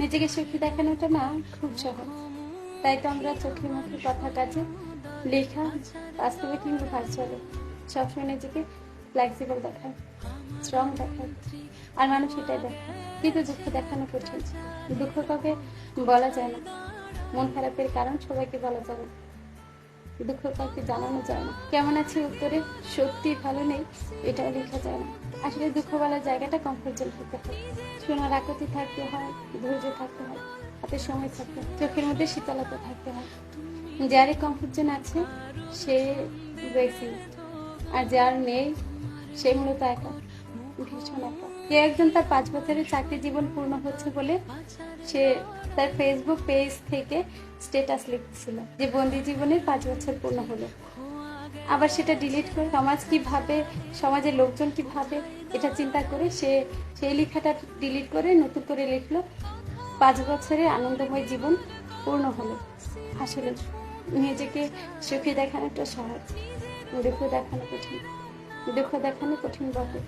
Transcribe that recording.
নিজেকে সুখী দেখানোটা না খুব সহজ, তাই তো আমরা চোখে মুখে কথা কাজে লেখা বাস্তবে কিংবা ভার্চুয়ালে সবসময় নিজেকে ফ্লেক্সিবল দেখায়, স্ট্রং দেখায়, আর মানুষ এটাই দেখায়। কিন্তু দুঃখ দেখানো কঠিন। দুঃখ কাউকে বলা যায় না, মন খারাপের কারণ সবাইকে বলা যাবে না, দুঃখ কাউকে জানানো যায় না। কেমন আছে উত্তরে সত্যি ভালো নেই এটাও লেখা যায় না। আসলে দুঃখ বলার জায়গাটা কমফোর্ট জোন হতে হয়, শোনার আকতি থাকতে হয়, ধৈর্য থাকতে হয়, হাতে সময় থাকতে হয়, চোখের মধ্যে শীতলতা থাকতে হয়। যার এই কমফোর্ট জোন আছে সে ব্রেসিং, আর যার নেই সে মূলত একা, ভীষণ একা। কেউ একজন তার 5 বছরের চাকরি জীবন পূর্ণ হচ্ছে বলে সে তার ফেসবুক পেজ থেকে স্ট্যাটাস লিখছিল যে বন্দি জীবনের 5 বছর পূর্ণ হলো। আবার সেটা ডিলিট করে সমাজ কি ভাবে, সমাজের লোকজন কি ভাবে এটা চিন্তা করে সে সেই লেখাটা ডিলিট করে নতুন করে লিখলো 5 বছরের আনন্দময় জীবন পূর্ণ হলো। আসলে নিজেকে সুখী দেখানোটা সহজ, দুঃখ দেখানো কঠিন। দুঃখ দেখানো কঠিন বটে।